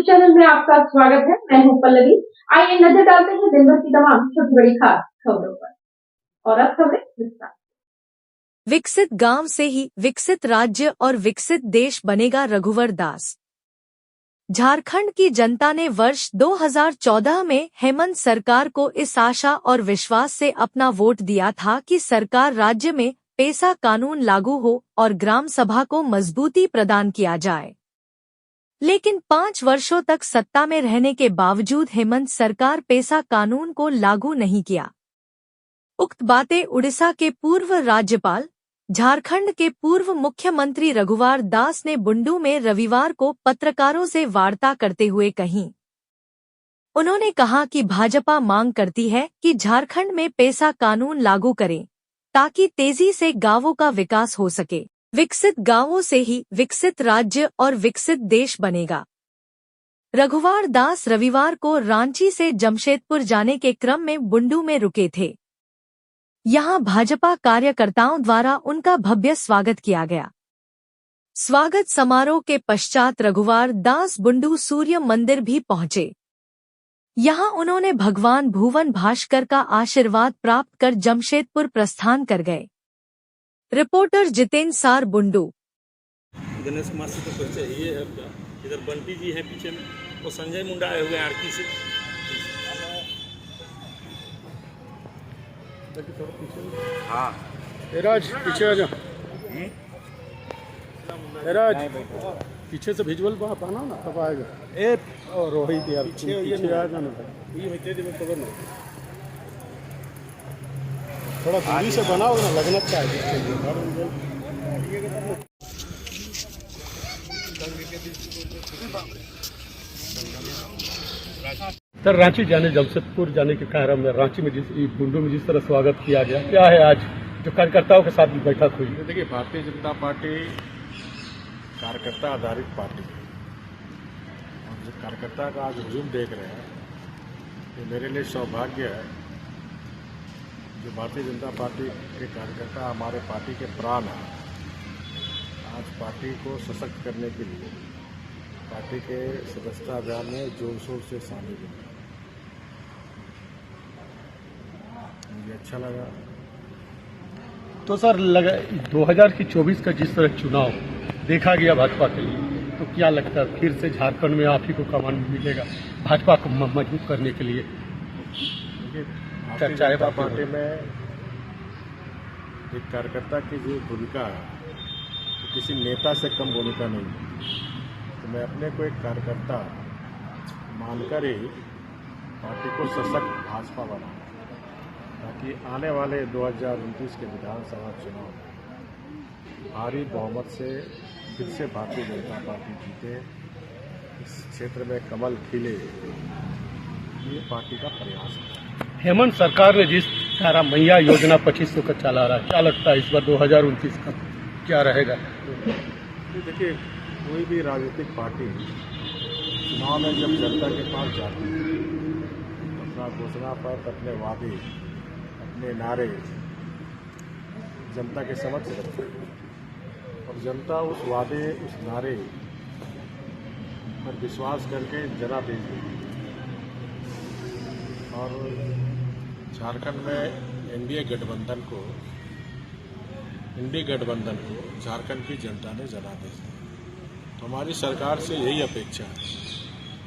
Channel में आपका स्वागत है। मैं हूं पल्लवी। आइए नजर डालते हैं दिन भर की तमाम छोटी बड़ी खास खबरों पर। और अब खबरें विस्तार से। विकसित गांव से ही विकसित राज्य और विकसित देश बनेगा, रघुवर दास। झारखंड की जनता ने वर्ष 2014 में हेमंत सरकार को इस आशा और विश्वास से अपना वोट दिया था कि सरकार राज्य में पेसा कानून लागू हो और ग्राम सभा को मजबूती प्रदान किया जाए। लेकिन 5 वर्षों तक सत्ता में रहने के बावजूद हेमंत सरकार पेसा कानून को लागू नहीं किया। उक्त बातें उड़ीसा के पूर्व राज्यपाल, झारखंड के पूर्व मुख्यमंत्री रघुवर दास ने बुंडू में रविवार को पत्रकारों से वार्ता करते हुए कहीं। उन्होंने कहा कि भाजपा मांग करती है कि झारखंड में पेसा कानून लागू करें ताकि तेजी से गांवों का विकास हो सके। विकसित गांवों से ही विकसित राज्य और विकसित देश बनेगा। रघुवर दास रविवार को रांची से जमशेदपुर जाने के क्रम में बुंडू में रुके थे। यहां भाजपा कार्यकर्ताओं द्वारा उनका भव्य स्वागत किया गया। स्वागत समारोह के पश्चात रघुवर दास बुंडू सूर्य मंदिर भी पहुंचे। यहां उन्होंने भगवान भुवन भास्कर का आशीर्वाद प्राप्त कर जमशेदपुर प्रस्थान कर गए। रिपोर्टर जितेंद्र सार, बुंडू। गणेश कुमार से तो परिचय ये है आपका। इधर बंटी जी हैं पीछे में, वो संजय मुंडा आए हुए हैं आरकी से। हाँ एराज पीछे आ जा। एराज पीछे से विजुअल पाना ना तब आएगा। ए और रोहित यार पीछे आ जाना भाई। ये मित्र में पकड़ लो, थोड़ा दूरी से बनाओ ना, लगना चाहिए। सर रांची जाने, जमशेदपुर जाने के कारण में रांची में बुंडू में जिस तरह स्वागत किया गया, क्या है आज जो कार्यकर्ताओं के साथ बैठक हुई? देखिए, भारतीय जनता पार्टी कार्यकर्ता आधारित पार्टी है और जो कार्यकर्ता का आज हुजूम देख रहे हैं, ये मेरे लिए सौभाग्य है। जो भारतीय जनता पार्टी के कार्यकर्ता हमारे पार्टी के प्राण हैं, आज पार्टी को सशक्त करने के लिए पार्टी के सदस्यता अभियान में जोर शोर से शामिल हुए। मुझे अच्छा लगा। तो सर लगा 2024 का जिस तरह चुनाव देखा गया भाजपा के लिए, तो क्या लगता है फिर से झारखंड में आप ही को कमान मिलेगा भाजपा को मजबूत करने के लिए? भारतीय जनता पार्टी में एक कार्यकर्ता की जो भूमिका है, तो किसी नेता से कम भूमिका नहीं है। तो मैं अपने को एक कार्यकर्ता मानकर ही पार्टी को सशक्त भाजपा बनाऊं, ताकि आने वाले 2029 के विधानसभा चुनाव में भारी बहुमत से फिर से भारतीय जनता पार्टी जीते, इस क्षेत्र में कमल खिले, ये पार्टी का प्रयास है। हेमंत सरकार ने जिस तरह मैया योजना 2500 का चला रहा है, क्या लगता है इस बार 2029 का क्या रहेगा? देखिए, कोई भी राजनीतिक पार्टी चुनाव में जब जनता के पास जाती है, अपना घोषणा पत्र, अपने वादे, अपने नारे जनता के समक्ष रखती है और जनता उस वादे, उस नारे पर विश्वास करके जनादेश देती है। और झारखंड में इंडी गठबंधन को झारखंड की जनता ने जनादेश दिया। तो हमारी सरकार से यही अपेक्षा है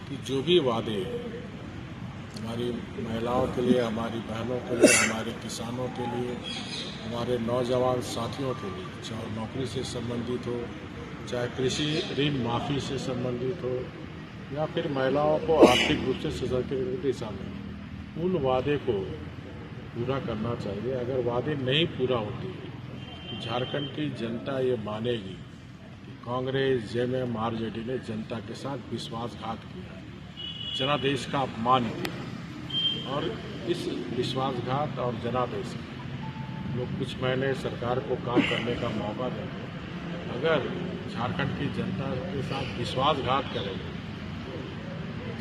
कि जो भी वादे हमारी महिलाओं के लिए, हमारी बहनों के लिए, हमारे किसानों के लिए, हमारे नौजवान साथियों के लिए, चाहे नौकरी से संबंधित हो, चाहे कृषि ऋण माफ़ी से संबंधित हो, या फिर महिलाओं को आर्थिक रूप से सशक्त करने की दिशा में, उन वादे को पूरा करना चाहिए। अगर वादे नहीं पूरा होते तो झारखंड की जनता ये मानेगी कि कांग्रेस, जेएमएम, आरजेडी ने जनता के साथ विश्वासघात किया, जनादेश का अपमान किया। और इस विश्वासघात और जनादेश लोग कुछ महीने सरकार को काम करने का मौका देंगे। अगर झारखंड की जनता के साथ विश्वासघात करेंगे,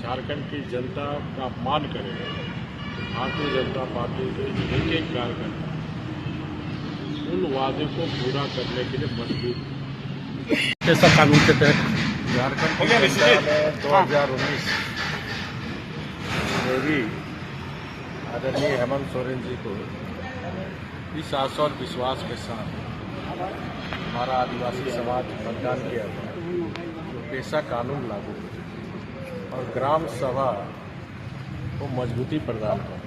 झारखंड की जनता का अपमान करेंगे, तो भारतीय जनता पार्टी के एक एक कार्यकर्ता उन वादे को पूरा करने के लिए मजबूर है। पेसा कानून के तहत झारखंड की जनता ने 2019 में भी आदरणीय हेमंत सोरेन जी को इस आशा और विश्वास के साथ हमारा आदिवासी समाज मतदान किया था, जो पेशा कानून लागू और ग्राम सभा को मजबूती प्रदान कर।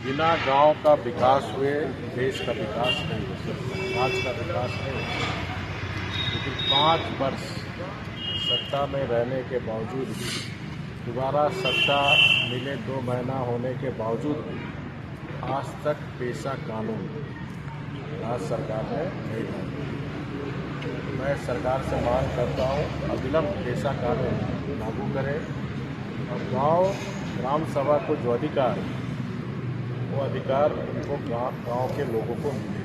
बिना गांव का विकास हुए देश का विकास नहीं हो सकता, समाज का विकास नहीं हो सकता। लेकिन 5 वर्ष सत्ता में रहने के बावजूद भी, दोबारा सत्ता मिले 2 महीना होने के बावजूद भी आज तक पेशा कानून राज्य सरकार ने नहीं लाया। मैं सरकार से मांग करता हूँ अविलंब पेशा कानून लागू करें और ग्राम सभा को जो अधिकार, वो अधिकार उनको गांव के लोगों को मिले,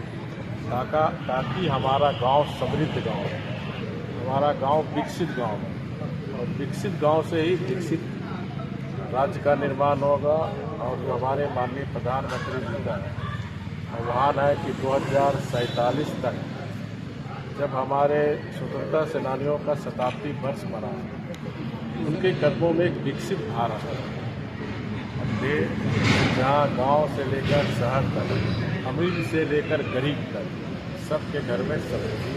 ताकि हमारा गांव समृद्ध गांव है, हमारा गांव विकसित गांव है और विकसित गांव से ही विकसित राज्य का निर्माण होगा। और जो हमारे माननीय प्रधानमंत्री जी का आह्वान है कि 2047 तक जब हमारे स्वतंत्रता सेनानियों का शताब्दी वर्ष मना, उनके कदमों में एक विकसित भारत है, जहाँ गांव से लेकर शहर तक, अमीर से लेकर गरीब तक सबके घर में समृद्धि